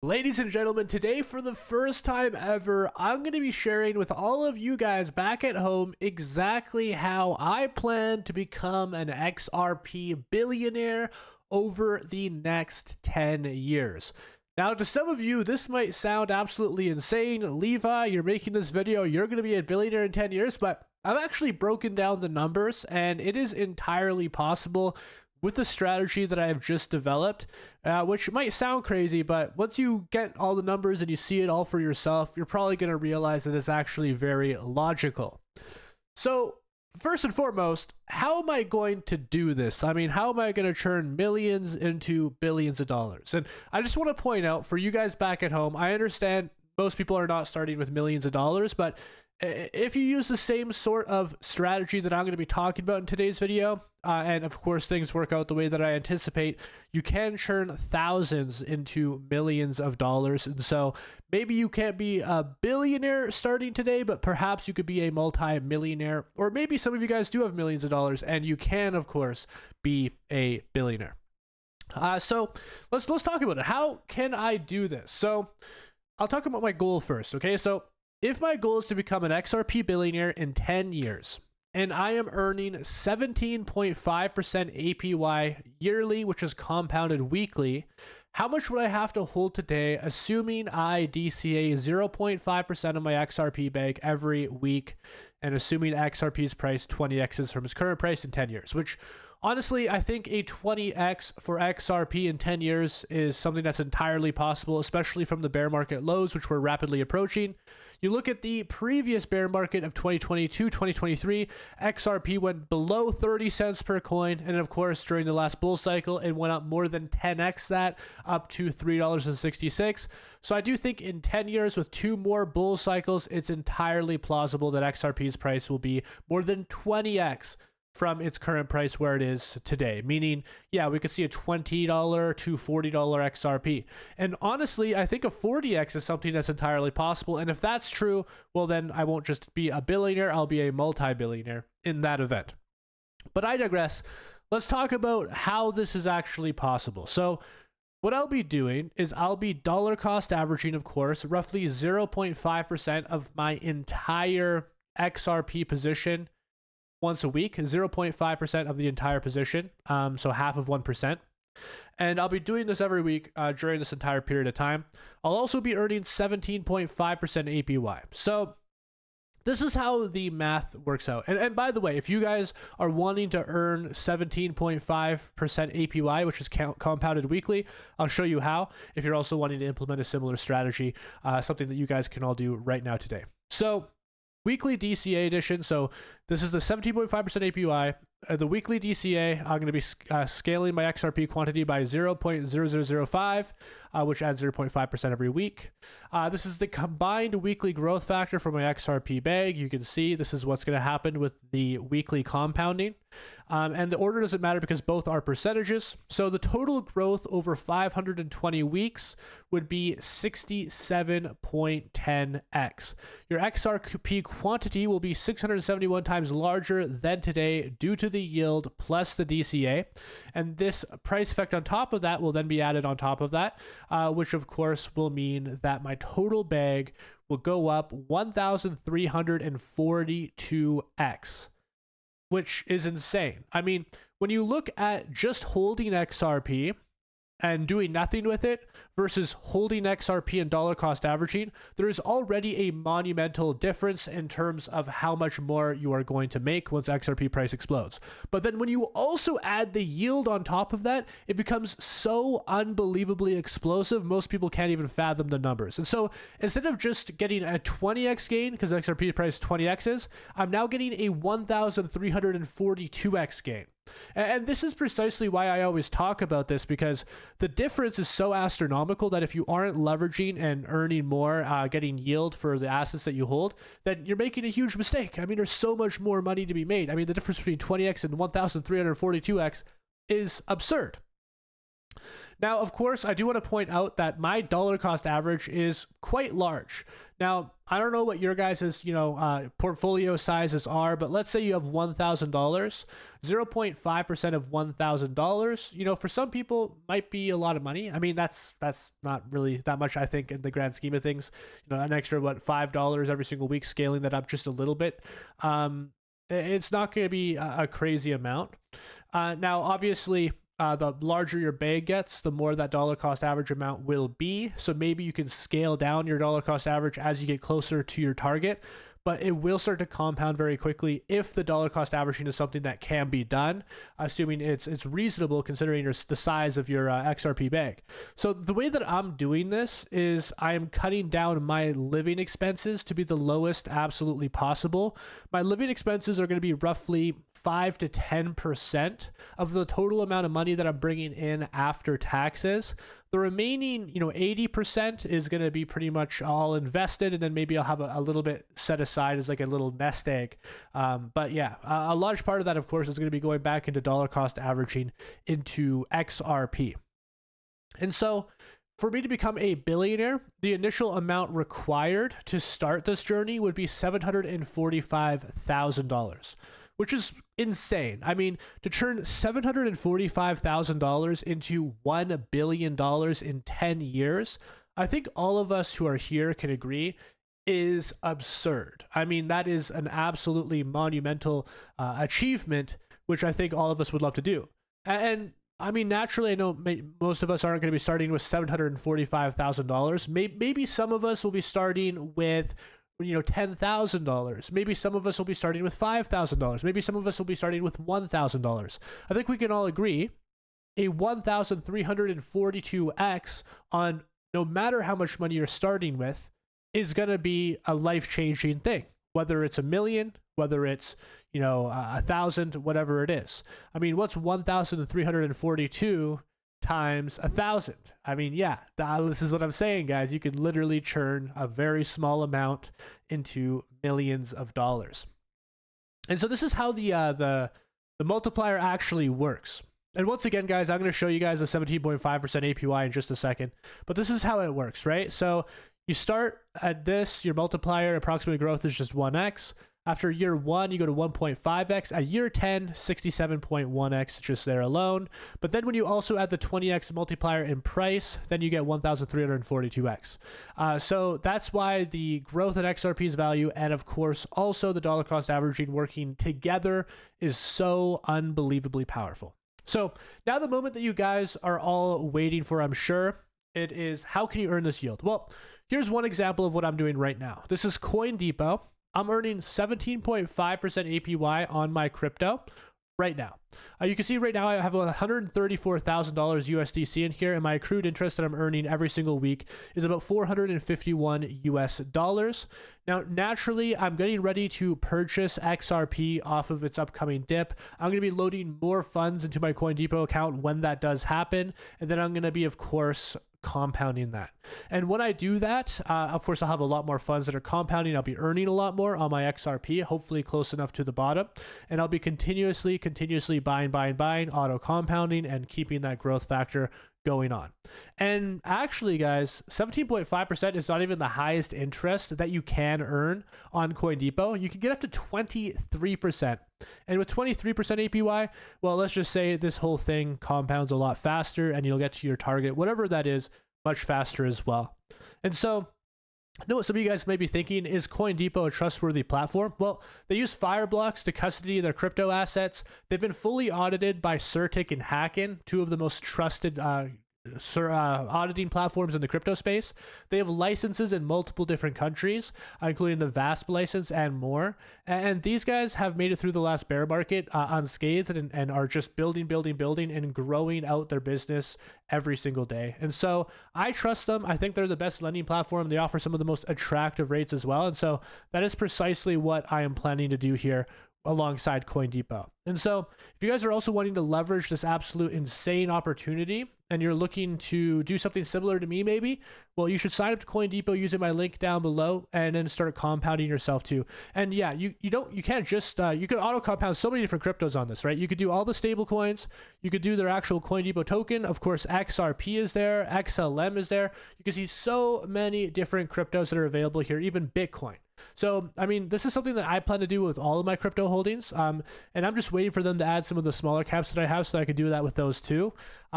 Ladies and gentlemen, today for the first time ever, I'm going to be sharing with all of you guys back at home exactly how I plan to become an XRP billionaire over the next 10 years. Now, to some of you, this might sound absolutely insane. Levi, you're making this video, you're going to be a billionaire in 10 years, but I've actually broken down the numbers, and it is entirely possible with the strategy that I have just developed, which might sound crazy, but once you get all the numbers and you see it all for yourself, you're probably going to realize that it's actually very logical. So first and foremost, how am I going to do this? I mean, how am I going to turn millions into billions of dollars? And I just want to point out for you guys back at home, I understand most people are not starting with millions of dollars, but if you use the same sort of strategy that I'm going to be talking about in today's video, and of course things work out the way that I anticipate, you can churn thousands into millions of dollars. And so maybe you can't be a billionaire starting today, but perhaps you could be a multi-millionaire, or maybe some of you guys do have millions of dollars and you can, of course, be a billionaire. So let's talk about it. How can I do this? So I'll talk about my goal first. Okay, so if my goal is to become an XRP billionaire in 10 years, and I am earning 17.5% APY yearly, which is compounded weekly, how much would I have to hold today, assuming I DCA 0.5% of my XRP bag every week, and assuming XRP's price 20x's from its current price in 10 years, which honestly, I think a 20x for XRP in 10 years is something that's entirely possible, especially from the bear market lows, which we're rapidly approaching. You look at the previous bear market of 2022, 2023, XRP went below 30 cents per coin. And of course, during the last bull cycle, it went up more than 10x that, up to $3.66. So I do think in 10 years with two more bull cycles, it's entirely plausible that XRP's price will be more than 20x from its current price where it is today. Meaning, yeah, we could see a $20 to $40 XRP. And honestly, I think a 40x is something that's entirely possible. And if that's true, well, then I won't just be a billionaire, I'll be a multi-billionaire in that event. But I digress. Let's talk about how this is actually possible. So what I'll be doing is I'll be dollar cost averaging, of course, roughly 0.5% of my entire XRP position once a week, 0.5% of the entire position, so half of 1%. And I'll be doing this every week during this entire period of time. I'll also be earning 17.5% APY. So this is how the math works out. And by the way, if you guys are wanting to earn 17.5% APY, which is compounded weekly, I'll show you how, if you're also wanting to implement a similar strategy, something that you guys can all do right now today. So weekly DCA edition. So this is the 17.5% APY. The weekly DCA, I'm going to be scaling my XRP quantity by 0.0005, which adds 0.5% every week. This is the combined weekly growth factor for my XRP bag. You can see this is what's going to happen with the weekly compounding. And the order doesn't matter because both are percentages. So the total growth over 520 weeks would be 67.10x. Your XRP quantity will be 671 times larger than today due to the yield plus the DCA. And this price effect on top of that will then be added on top of that, which of course will mean that my total bag will go up 1,342x. Which is insane. I mean, when you look at just holding XRP and doing nothing with it versus holding XRP and dollar cost averaging, there is already a monumental difference in terms of how much more you are going to make once XRP price explodes. But then when you also add the yield on top of that, it becomes so unbelievably explosive, most people can't even fathom the numbers. And so instead of just getting a 20x gain, because XRP price 20x is, I'm now getting a 1,342x gain. And this is precisely why I always talk about this, because the difference is so astronomical that if you aren't leveraging and earning more, getting yield for the assets that you hold, then you're making a huge mistake. I mean, there's so much more money to be made. I mean, the difference between 20x and 1,342x is absurd. Now, of course, I do want to point out that my dollar cost average is quite large. Now, I don't know what your guys' portfolio sizes are, but let's say you have $1,000, 0.5% of $1,000. For some people, might be a lot of money. I mean, that's not really that much, I think, in the grand scheme of things. An extra $5 every single week, scaling that up just a little bit. It's not going to be a crazy amount. Now, obviously, the larger your bag gets, the more that dollar cost average amount will be. So maybe you can scale down your dollar cost average as you get closer to your target, but it will start to compound very quickly if the dollar cost averaging is something that can be done, assuming it's reasonable considering the size of your XRP bag. So the way that I'm doing this is I am cutting down my living expenses to be the lowest absolutely possible. My living expenses are going to be roughly 5 to 10% of the total amount of money that I'm bringing in after taxes. The remaining, 80% is going to be pretty much all invested, and then maybe I'll have a little bit set aside as like a little nest egg. But yeah, a large part of that, of course, is going to be going back into dollar cost averaging into XRP. And so for me to become a billionaire, the initial amount required to start this journey would be $745,000. Which is insane. I mean, to turn $745,000 into $1 billion in 10 years, I think all of us who are here can agree is absurd. I mean, that is an absolutely monumental achievement, which I think all of us would love to do. And I mean, naturally, I know most of us aren't going to be starting with $745,000. Maybe some of us will be starting with $10,000. Maybe some of us will be starting with $5,000. Maybe some of us will be starting with $1,000. I think we can all agree a 1,342x on no matter how much money you're starting with is going to be a life-changing thing, whether it's $1 million, whether it's 1,000, whatever it is. I mean, what's 1,342 times 1,000? I mean, yeah, this is what I'm saying, guys. You could literally churn a very small amount into millions of dollars. And so this is how the multiplier actually works. And once again, guys, I'm going to show you guys the 17.5% APY in just a second, but this is how it works, right? So you start at this, your multiplier approximate growth is just 1x. After year 1, you go to 1.5x. At year 10, 67.1x just there alone. But then when you also add the 20x multiplier in price, then you get 1,342x. So that's why the growth in XRP's value and, of course, also the dollar cost averaging working together is so unbelievably powerful. So now the moment that you guys are all waiting for, I'm sure, it is how can you earn this yield? Well, here's one example of what I'm doing right now. This is CoinDepot. I'm earning 17.5% APY on my crypto right now. You can see right now I have $134,000 USDC in here, and my accrued interest that I'm earning every single week is about $451 US. Now, naturally, I'm getting ready to purchase XRP off of its upcoming dip. I'm going to be loading more funds into my CoinDepot account when that does happen, and then I'm going to be, of course, compounding that. And when I do that, of course, I'll have a lot more funds that are compounding. I'll be earning a lot more on my XRP, hopefully close enough to the bottom. And I'll be continuously buying, auto compounding, and keeping that growth factor going on. And actually, guys, 17.5% is not even the highest interest that you can earn on CoinDepot. You can get up to 23%. And with 23% APY, well, let's just say this whole thing compounds a lot faster and you'll get to your target, whatever that is, much faster as well. And so, I know what some of you guys may be thinking, is CoinDepot a trustworthy platform? Well, they use Fireblocks to custody their crypto assets. They've been fully audited by Certic and Hacken, two of the most trusted auditing platforms in the crypto space. They have licenses in multiple different countries, including the VASP license and more. And these guys have made it through the last bear market unscathed and are just building and growing out their business every single day. And so I trust them. I think they're the best lending platform. They offer some of the most attractive rates as well. And so that is precisely what I am planning to do here alongside CoinDepot. And so if you guys are also wanting to leverage this absolute insane opportunity and you're looking to do something similar to me maybe, well, you should sign up to CoinDepot using my link down below and then start compounding yourself too. And yeah, you can't just you can auto compound so many different cryptos on this, right? You could do all the stable coins, you could do their actual CoinDepot token, of course XRP is there, XLM is there. You can see so many different cryptos that are available here, even Bitcoin. So, I mean, this is something that I plan to do with all of my crypto holdings. And I'm just waiting for them to add some of the smaller caps that I have so that I could do that with those too.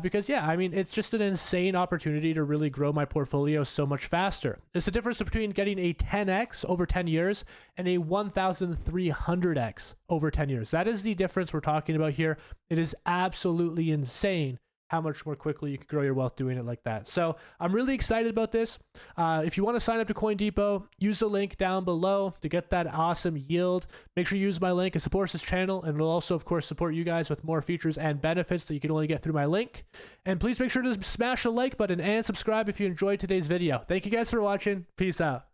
Because yeah, I mean, it's just an insane opportunity to really grow my portfolio so much faster. It's the difference between getting a 10x over 10 years and a 1,300x over 10 years. That is the difference we're talking about here. It is absolutely insane how much more quickly you can grow your wealth doing it like that. So I'm really excited about this. If you want to sign up to CoinDepot, use the link down below to get that awesome yield. Make sure you use my link. It supports this channel, and it'll also, of course, support you guys with more features and benefits that you can only get through my link. And please make sure to smash the like button and subscribe if you enjoyed today's video. Thank you guys for watching. Peace out.